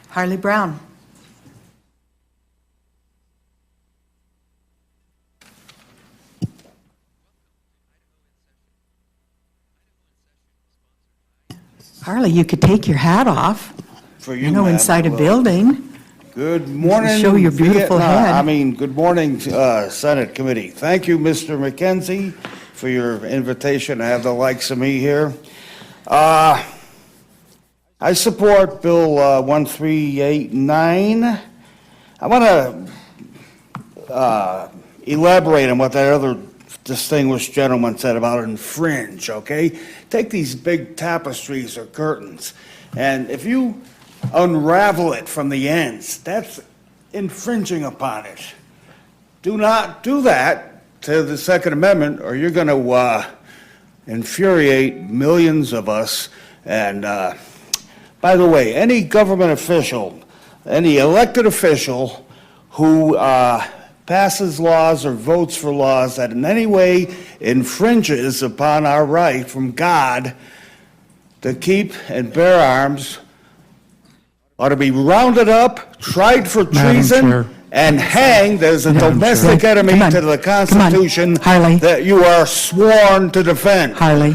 Harley Brown. Harley, you could take your hat off, For you, inside a building. Good morning. Show your beautiful head. Good morning, Senate Committee. Thank you, Mr. McKenzie, for your invitation to have the likes of me here. I support Bill 1389. I want to elaborate on what that other distinguished gentleman said about infringe, okay? Take these big tapestries or curtains, and if you unravel it from the ends, that's infringing upon it. Do not do that to the Second Amendment, or you're going to infuriate millions of us. And by the way, any government official, any elected official who passes laws or votes for laws that in any way infringes upon our right from God to keep and bear arms ought to be rounded up, tried for treason, and hanged as a domestic enemy to the Constitution that you are sworn to defend. Harley.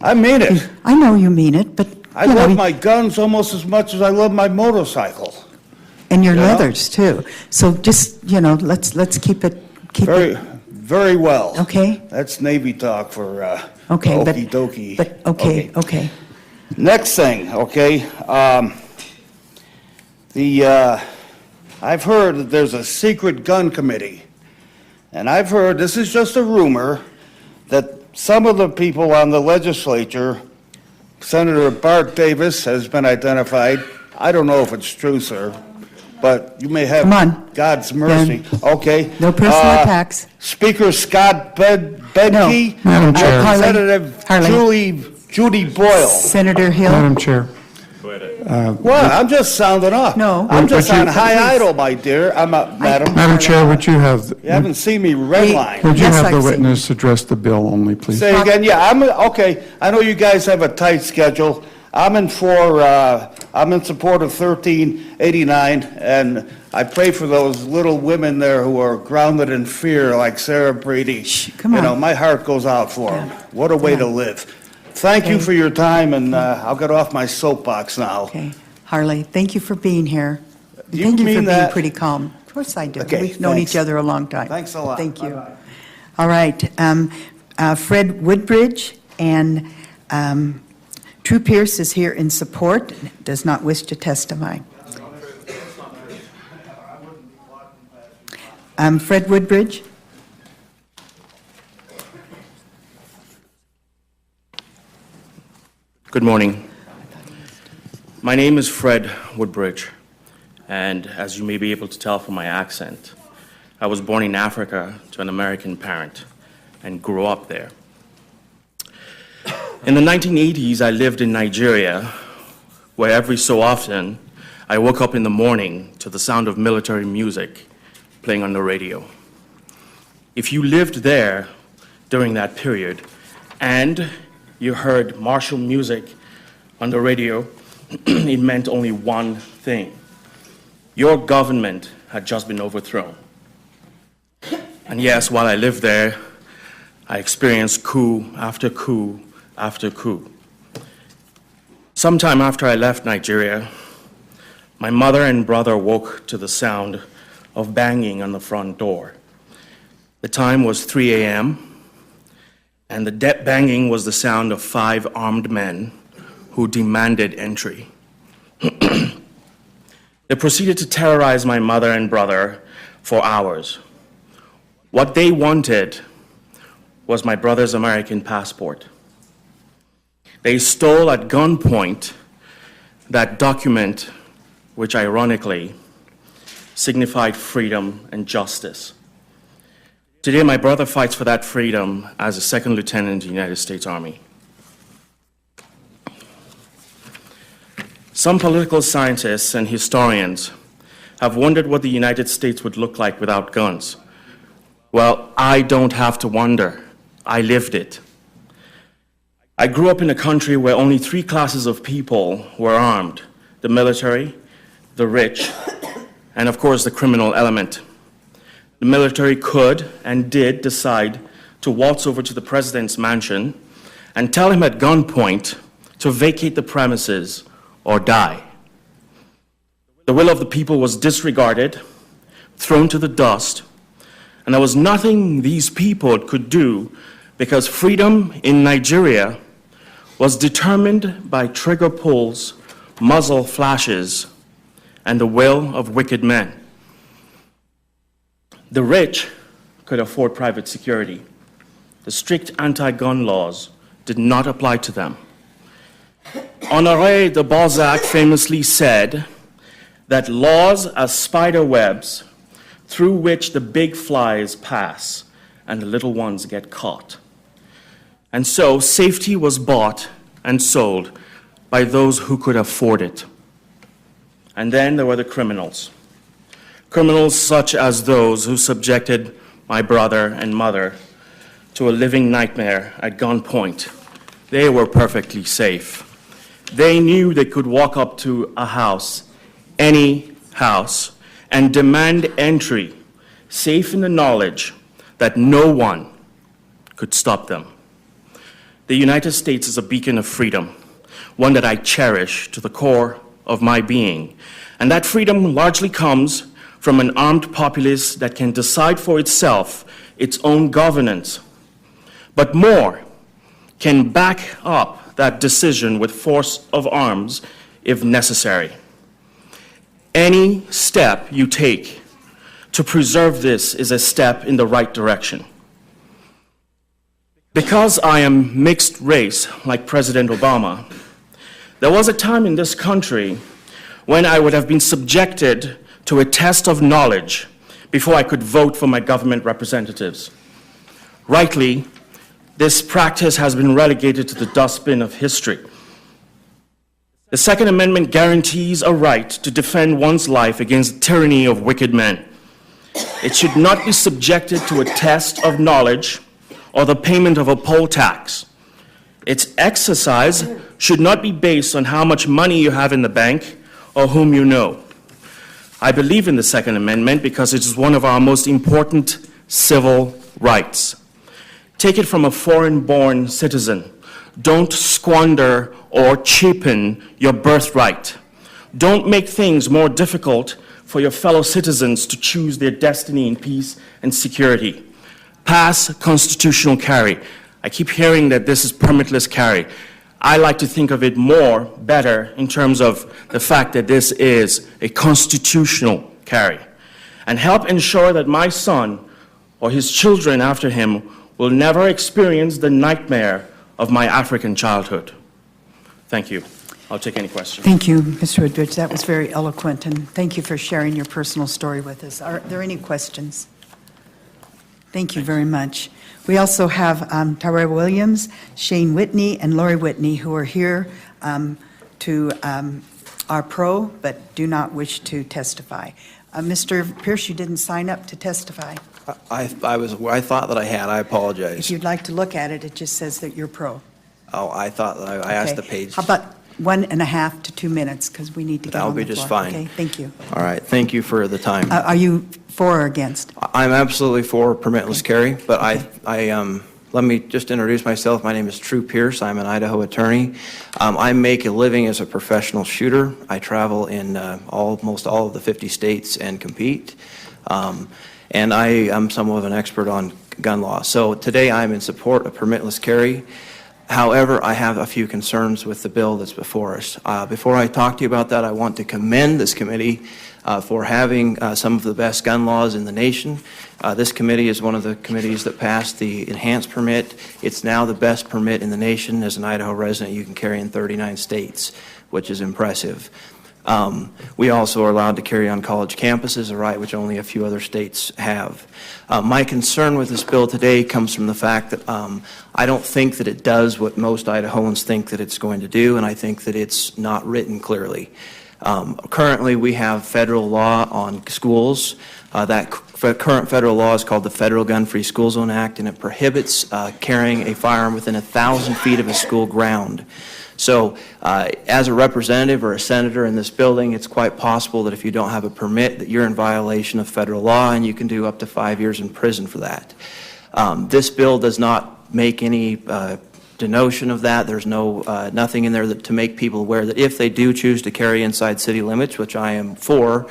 I mean it. I know you mean it, but I love my guns almost as much as I love my motorcycle. And your leathers too. So just, let's keep it Very well. Okay. That's Navy talk for okay, okey dokey. But okay. Next thing, okay. I've heard that there's a secret gun committee, and I've heard, this is just a rumor, that some of the people on the legislature, Senator Bart Davis has been identified. I don't know if it's true, sir, but you may have God's mercy. Okay. No personal attacks. Speaker Scott Bedke. No. Madam Chair. Representative Judy Boyle. Senator Hill. Madam Chair. Well, I'm just sounding off. No. I'm just on high idle, my dear. Madam. Madam Chair, would you have, You haven't seen me redline. would you Yes, have the I've seen witness address the bill only, please? Say again, yeah, okay. I know you guys have a tight schedule. I'm in support of 1389, and I pray for those little women there who are grounded in fear, like Sarah Brady. Come on. My heart goes out for them. What a way to live. Thank you for your time, and I'll get off my soapbox now. Okay. Harley, thank you for being here. Do you Thank you mean for being that? pretty calm. Of course I do. Okay, We've known thanks. each other a long time. Thanks a lot. Thank you. Bye-bye. All right. Fred Woodbridge and Drew Pierce is here in support, does not wish to testify. Fred Woodbridge. Good morning. My name is Fred Woodbridge, and as you may be able to tell from my accent, I was born in Africa to an American parent and grew up there. In the 1980s, I lived in Nigeria, where every so often I woke up in the morning to the sound of military music playing on the radio. If you lived there during that period and you heard martial music on the radio, it meant only one thing. Your government had just been overthrown. And yes, while I lived there, I experienced coup after coup after coup. Sometime after I left Nigeria, my mother and brother woke to the sound of banging on the front door. The time was 3 a.m., and the banging was the sound of 5 armed men who demanded entry. They proceeded to terrorize my mother and brother for hours. What they wanted was my brother's American passport. They stole at gunpoint that document, which ironically signified freedom and justice. Today, my brother fights for that freedom as a second lieutenant in the United States Army. Some political scientists and historians have wondered what the United States would look like without guns. Well, I don't have to wonder. I lived it. I grew up in a country where only 3 classes of people were armed: the military, the rich, and of course the criminal element. The military could and did decide to waltz over to the president's mansion and tell him at gunpoint to vacate the premises or die. The will of the people was disregarded, thrown to the dust, and there was nothing these people could do because freedom in Nigeria was determined by trigger pulls, muzzle flashes, and the will of wicked men. The rich could afford private security. The strict anti-gun laws did not apply to them. Honoré de Balzac famously said that laws are spider webs through which the big flies pass and the little ones get caught. And so safety was bought and sold by those who could afford it. And then there were the criminals. Criminals such as those who subjected my brother and mother to a living nightmare at gunpoint. They were perfectly safe. They knew they could walk up to a house, any house, and demand entry, safe in the knowledge that no one could stop them. The United States is a beacon of freedom, one that I cherish to the core of my being. And that freedom largely comes from an armed populace that can decide for itself its own governance, but more, can back up that decision with force of arms if necessary. Any step you take to preserve this is a step in the right direction. Because I am mixed race, like President Obama, there was a time in this country when I would have been subjected to a test of knowledge before I could vote for my government representatives. Rightly, this practice has been relegated to the dustbin of history. The Second Amendment guarantees a right to defend one's life against the tyranny of wicked men. It should not be subjected to a test of knowledge or the payment of a poll tax. Its exercise should not be based on how much money you have in the bank or whom you know. I believe in the Second Amendment because it is one of our most important civil rights. Take it from a foreign-born citizen. Don't squander or cheapen your birthright. Don't make things more difficult for your fellow citizens to choose their destiny in peace and security. Pass constitutional carry. I keep hearing that this is permitless carry. I like to think of it better in terms of the fact that this is a constitutional carry. And help ensure that my son or his children after him will never experience the nightmare of my African childhood. Thank you. I'll take any questions. Thank you, Mr. Woodbridge. That was very eloquent, and thank you for sharing your personal story with us. Are there any questions? Thank you very much. We also have Tyrell Williams, Shane Whitney, and Lori Whitney, who are here are pro but do not wish to testify. Mr. Pierce, you didn't sign up to testify. I thought that I had. I If apologize. you'd like to look at it, it just says that you're pro. Oh, I thought that I asked the Okay. page. How about 1.5 to 2 minutes, because we need to get That'll on the be just floor. fine. Okay, thank you. All right, thank you for the time. Are you for or against? I'm absolutely for permitless carry, but let me just introduce myself. My name is True Pierce. I'm an Idaho attorney. I make a living as a professional shooter. I travel in almost all of the 50 states and compete. And I am somewhat of an expert on gun law. So today I'm in support of permitless carry. However, I have a few concerns with the bill that's before us. Before I talk to you about that, I want to commend this committee for having some of the best gun laws in the nation. This committee is one of the committees that passed the enhanced permit. It's now the best permit in the nation. As an Idaho resident, you can carry in 39 states, which is impressive. We also are allowed to carry on college campuses, a right which only a few other states have. My concern with this bill today comes from the fact that I don't think that it does what most Idahoans think that it's going to do, and I think that it's not written clearly. Currently, we have federal law on schools. That current federal law is called the Federal Gun-Free School Zone Act, and it prohibits carrying a firearm within 1,000 feet of a school ground. So as a representative or a senator in this building, it's quite possible that if you don't have a permit, that you're in violation of federal law, and you can do up to 5 years in prison for that. This bill does not make any denotion of that. There's nothing in there to make people aware that if they do choose to carry inside city limits, which I am for,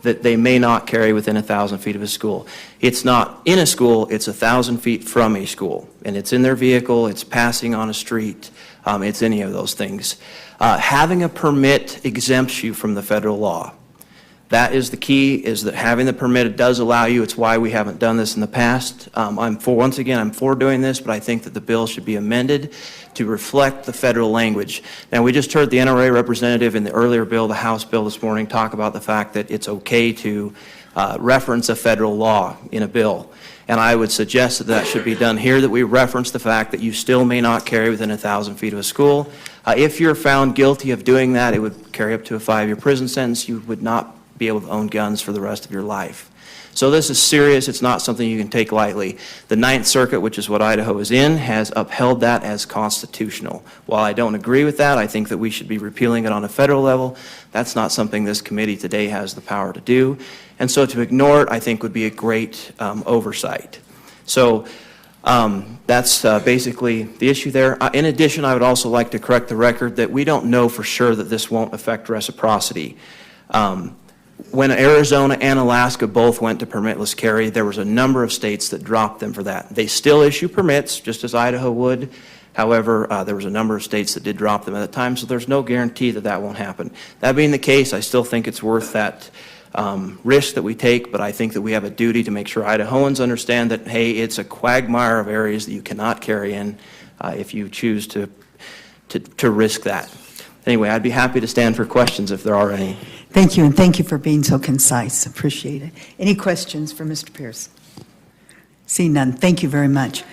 that they may not carry within 1,000 feet of a school. It's not in a school, it's 1,000 feet from a school. And it's in their vehicle, it's passing on a street, it's any of those things. Having a permit exempts you from the federal law. That is the key, is that having the permit, it does allow you. It's why we haven't done this in the past. Once again, I'm for doing this, but I think that the bill should be amended to reflect the federal language. Now, we just heard the NRA representative in the earlier bill, the House bill this morning, talk about the fact that it's okay to reference a federal law in a bill. And I would suggest that that should be done here, that we reference the fact that you still may not carry within 1,000 feet of a school. If you're found guilty of doing that, it would carry up to a 5-year prison sentence. You would not be able to own guns for the rest of your life. So this is serious. It's not something you can take lightly. The Ninth Circuit, which is what Idaho is in, has upheld that as constitutional. While I don't agree with that, I think that we should be repealing it on a federal level. That's not something this committee today has the power to do. And so to ignore it, I think, would be a great oversight. So that's basically the issue there. In addition, I would also like to correct the record that we don't know for sure that this won't affect reciprocity. When Arizona and Alaska both went to permitless carry, there was a number of states that dropped them for that. They still issue permits, just as Idaho would. However, there was a number of states that did drop them at the time, so there's no guarantee that that won't happen. That being the case, I still think it's worth that risk that we take, but I think that we have a duty to make sure Idahoans understand that, hey, it's a quagmire of areas that you cannot carry in if you choose to risk that. Anyway, I'd be happy to stand for questions if there are any. Thank you, and thank you for being so concise. Appreciate it. Any questions for Mr. Pierce? See none. Thank you very much.